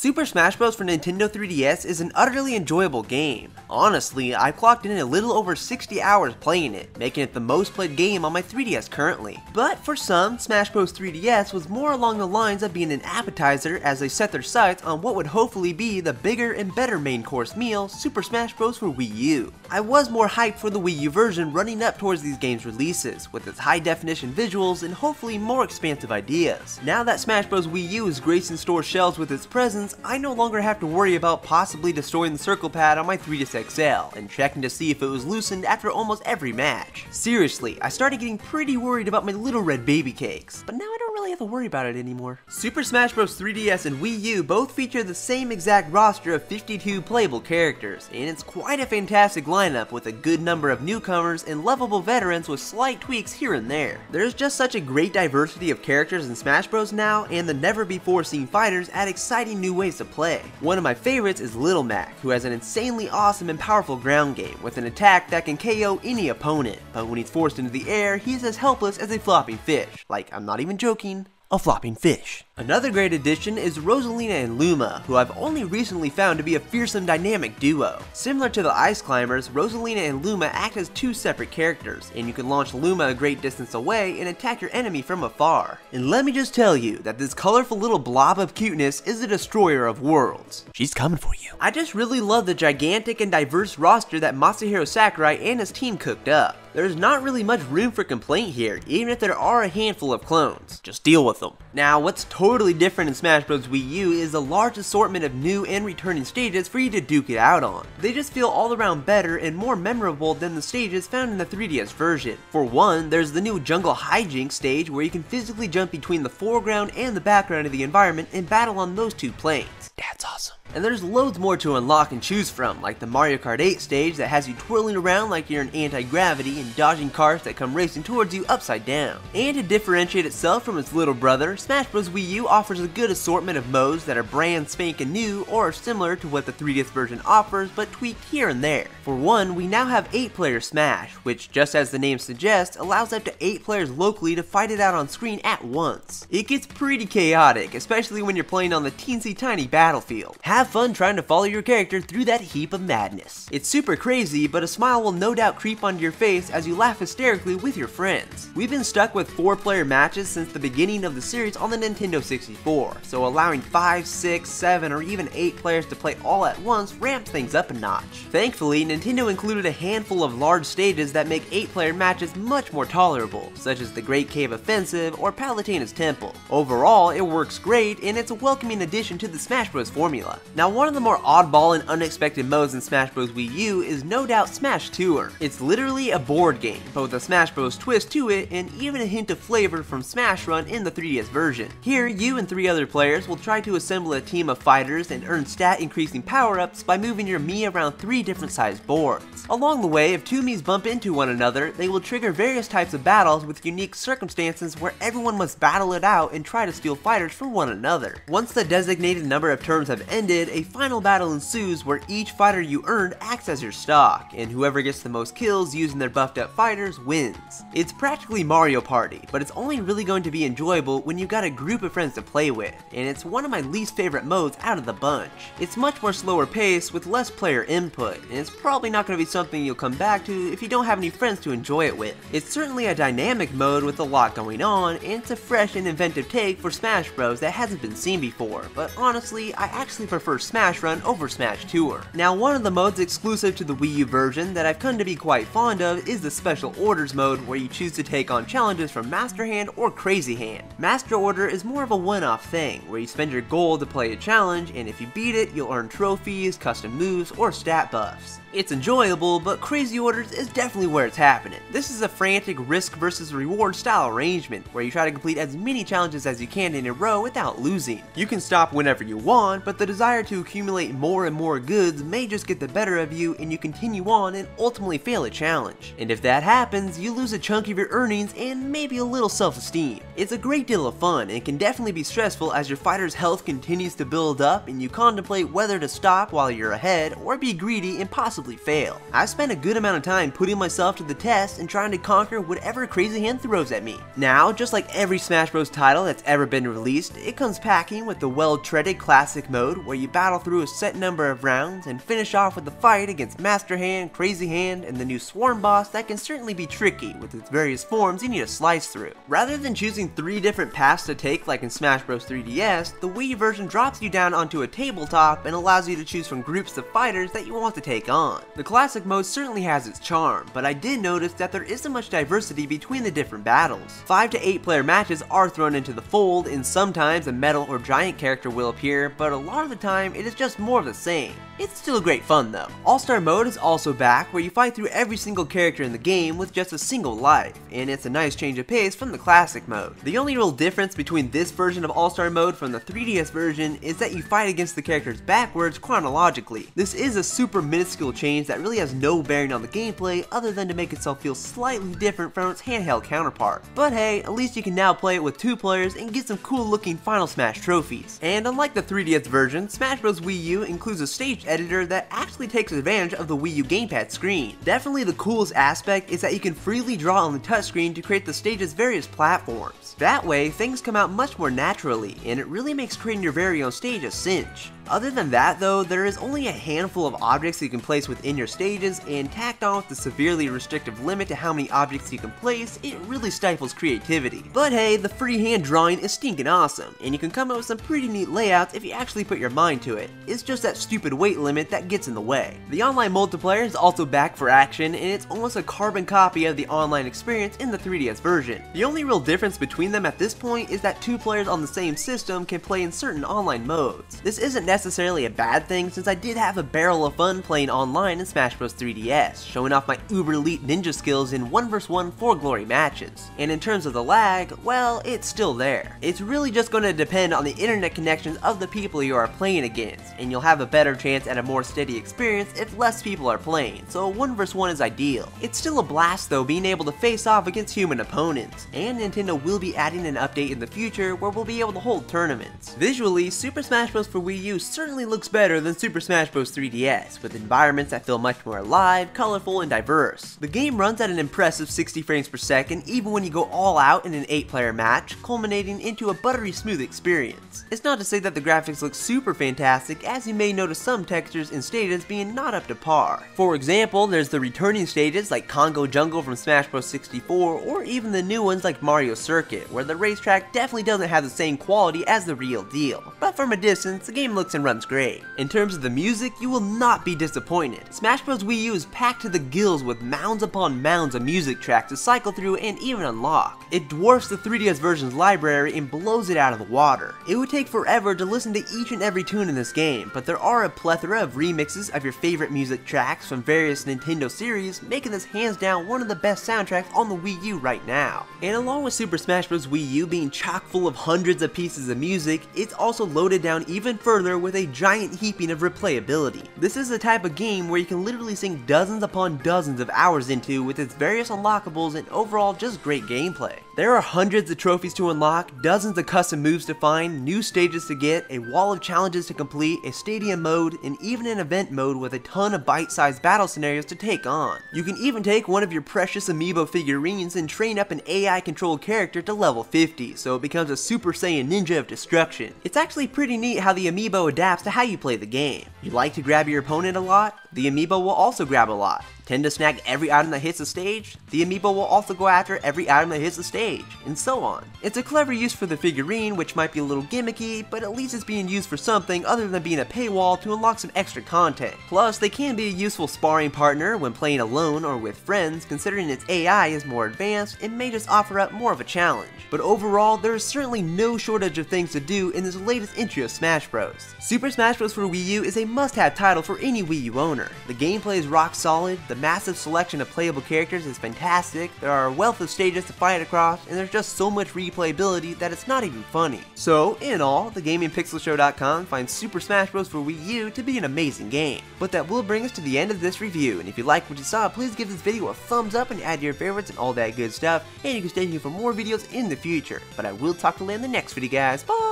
Super Smash Bros. For Nintendo 3DS is an utterly enjoyable game. Honestly, I clocked in a little over 60 hours playing it, making it the most played game on my 3DS currently. But for some, Smash Bros. 3DS was more along the lines of being an appetizer as they set their sights on what would hopefully be the bigger and better main course meal, Super Smash Bros. For Wii U. I was more hyped for the Wii U version running up towards these games' releases, with its high definition visuals and hopefully more expansive ideas. Now that Smash Bros. Wii U is gracing store shelves with its presence, I no longer have to worry about possibly destroying the circle pad on my 3DS XL and checking to see if it was loosened after almost every match. Seriously, I started getting pretty worried about my little red baby cakes, but now I don't really have to worry about it anymore. Super Smash Bros. 3DS and Wii U both feature the same exact roster of 52 playable characters, and it's quite a fantastic lineup with a good number of newcomers and lovable veterans with slight tweaks here and there. There's just such a great diversity of characters in Smash Bros. Now, and the never before seen fighters add exciting new ways to play. One of my favorites is Little Mac, who has an insanely awesome and powerful ground game with an attack that can KO any opponent, but when he's forced into the air, he's as helpless as a flopping fish. Like, I'm not even joking, a flopping fish. Another great addition is Rosalina and Luma, who I've only recently found to be a fearsome dynamic duo. Similar to the Ice Climbers, Rosalina and Luma act as two separate characters, and you can launch Luma a great distance away and attack your enemy from afar. And let me just tell you that this colorful little blob of cuteness is a destroyer of worlds. She's coming for you. I just really love the gigantic and diverse roster that Masahiro Sakurai and his team cooked up. There's not really much room for complaint here, even if there are a handful of clones. Just deal with them. Now, what's totally different in Smash Bros. Wii U is the large assortment of new and returning stages for you to duke it out on. They just feel all around better and more memorable than the stages found in the 3DS version. For one, there's the new Jungle Hijinks stage where you can physically jump between the foreground and the background of the environment and battle on those two planes. That's awesome. And there's loads more to unlock and choose from, like the Mario Kart 8 stage that has you twirling around like you're in anti-gravity and dodging cars that come racing towards you upside down. And to differentiate itself from its little brother, Smash Bros. Wii U offers a good assortment of modes that are brand spanking new or are similar to what the 3DS version offers but tweaked here and there. For one, we now have 8-player Smash, which just as the name suggests, allows up to 8 players locally to fight it out on screen at once. It gets pretty chaotic, especially when you're playing on the teensy tiny battlefield. Have fun trying to follow your character through that heap of madness. It's super crazy, but a smile will no doubt creep onto your face as you laugh hysterically with your friends. We've been stuck with 4-player matches since the beginning of the series on the Nintendo 64, so allowing 5, 6, 7, or even 8 players to play all at once ramps things up a notch. Thankfully, Nintendo included a handful of large stages that make 8-player matches much more tolerable, such as the Great Cave Offensive or Palutena's Temple. Overall, it works great, and it's a welcoming addition to the Smash Bros. Formula. Now, one of the more oddball and unexpected modes in Smash Bros. Wii U is no doubt Smash Tour. It's literally a board game, but with a Smash Bros. Twist to it and even a hint of flavor from Smash Run in the 3DS version. Here, you and 3 other players will try to assemble a team of fighters and earn stat increasing power-ups by moving your Mii around 3 different sized boards. Along the way, if 2 Miis bump into one another, they will trigger various types of battles with unique circumstances where everyone must battle it out and try to steal fighters from one another. Once the designated number of turns have ended, a final battle ensues where each fighter you earned acts as your stock, and whoever gets the most kills using their buffed up fighters wins. It's practically Mario Party, but it's only really going to be enjoyable when you've got a group of friends to play with, and it's one of my least favorite modes out of the bunch. It's much more slower paced with less player input, and it's probably not going to be something you'll come back to if you don't have any friends to enjoy it with. It's certainly a dynamic mode with a lot going on, and it's a fresh and inventive take for Smash Bros. That hasn't been seen before, but honestly, I actually prefer Smash Run over Smash Tour. Now, one of the modes exclusive to the Wii U version that I've come to be quite fond of is the Special Orders mode, where you choose to take on challenges from Master Hand or Crazy Hand. Master Order is more of a one-off thing, where you spend your gold to play a challenge, and if you beat it, you'll earn trophies, custom moves, or stat buffs. It's enjoyable, but Crazy Orders is definitely where it's happening. This is a frantic risk versus reward style arrangement, where you try to complete as many challenges as you can in a row without losing. You can stop whenever you want, but the desire desire to accumulate more and more goods may just get the better of you and you continue on and ultimately fail a challenge. And if that happens, you lose a chunk of your earnings and maybe a little self-esteem. It's a great deal of fun and can definitely be stressful as your fighter's health continues to build up and you contemplate whether to stop while you're ahead or be greedy and possibly fail. I've spent a good amount of time putting myself to the test and trying to conquer whatever Crazy Hand throws at me. Now, just like every Smash Bros title that's ever been released, it comes packing with the well-treaded classic mode where you battle through a set number of rounds and finish off with the fight against Master Hand, Crazy Hand, and the new Swarm boss that can certainly be tricky with its various forms you need to slice through. Rather than choosing 3 different paths to take like in Smash Bros 3DS, the Wii U version drops you down onto a tabletop and allows you to choose from groups of fighters that you want to take on. The classic mode certainly has its charm, but I did notice that there isn't much diversity between the different battles. 5 to 8 player matches are thrown into the fold, and sometimes a metal or giant character will appear, but a lot of the time it is just more of the same. It's still great fun though. All-Star mode is also back, where you fight through every single character in the game with just a single life, and it's a nice change of pace from the classic mode. The only real difference between this version of All-Star mode from the 3DS version is that you fight against the characters backwards chronologically. This is a super minuscule change that really has no bearing on the gameplay other than to make itself feel slightly different from its handheld counterpart. But hey, at least you can now play it with 2 players and get some cool looking Final Smash trophies. And unlike the 3DS version, Smash Bros Wii U includes a stage editor that actually takes advantage of the Wii U gamepad screen. Definitely the coolest aspect is that you can freely draw on the touchscreen to create the stage's various platforms. That way, things come out much more naturally, and it really makes creating your very own stage a cinch. Other than that though, there is only a handful of objects you can place within your stages, and tacked on with the severely restrictive limit to how many objects you can place, it really stifles creativity. But hey, the freehand drawing is stinking awesome, and you can come up with some pretty neat layouts if you actually put your mind to it. It's just that stupid weight limit that gets in the way. The online multiplayer is also back for action, and it's almost a carbon copy of the online experience in the 3DS version. The only real difference between them at this point is that 2 players on the same system can play in certain online modes. This isn't necessarily a bad thing, since I did have a barrel of fun playing online in Smash Bros 3DS, showing off my uber elite ninja skills in 1vs1 4 glory matches. And in terms of the lag, well, it's still there. It's really just going to depend on the internet connections of the people you are playing against, and you'll have a better chance at a more steady experience if less people are playing, so 1vs1 is ideal. It's still a blast though being able to face off against human opponents, and Nintendo will be adding an update in the future where we'll be able to hold tournaments. Visually, Super Smash Bros for Wii U certainly looks better than Super Smash Bros 3DS, with environments that feel much more alive, colorful, and diverse. The game runs at an impressive 60 frames per second even when you go all out in an 8-player match, culminating into a buttery smooth experience. It's not to say that the graphics look super fantastic, as you may notice some textures and stages being not up to par. For example, there's the returning stages like Congo Jungle from Smash Bros 64, or even the new ones like Mario Circuit, where the racetrack definitely doesn't have the same quality as the real deal. But from a distance, the game looks and runs great. In terms of the music, you will not be disappointed. Smash Bros Wii U is packed to the gills with mounds upon mounds of music tracks to cycle through and even unlock. It dwarfs the 3DS version's library and blows it out of the water. It would take forever to listen to each and every tune in this game, but there are a plethora of remixes of your favorite music tracks from various Nintendo series, making this hands down one of the best soundtracks on the Wii U right now. And along with Super Smash Bros Wii U being chock full of hundreds of pieces of music, it's also loaded down even further with a giant heaping of replayability. This is the type of game where you can literally sink dozens upon dozens of hours into with its various unlockables and overall just great gameplay. There are hundreds of trophies to unlock, dozens of custom moves to find, new stages to get, a wall of challenges to complete, a stadium mode, and even an event mode with a ton of bite-sized battle scenarios to take on. You can even take one of your precious amiibo figurines and train up an AI-controlled character to level 50, so it becomes a Super Saiyan ninja of destruction. It's actually pretty neat how the amiibo adapts to how you play the game. You like to grab your opponent a lot? The amiibo will also grab a lot. Tend to snag every item that hits the stage? The amiibo will also go after every item that hits the stage, and so on. It's a clever use for the figurine, which might be a little gimmicky, but at least it's being used for something other than being a paywall to unlock some extra content. Plus, they can be a useful sparring partner when playing alone or with friends, considering its AI is more advanced and may just offer up more of a challenge. But overall, there is certainly no shortage of things to do in this latest entry of Smash Bros. Super Smash Bros for Wii U is a must-have title for any Wii U owner. The gameplay is rock solid, the massive selection of playable characters is fantastic, there are a wealth of stages to fight across, and there's just so much replayability that it's not even funny. So, in all, the GamingPixelShow.com finds Super Smash Bros. For Wii U to be an amazing game. But that will bring us to the end of this review, and if you liked what you saw, please give this video a thumbs up and add your favorites and all that good stuff, and you can stay tuned for more videos in the future. But I will talk to you in the next video, guys. Bye!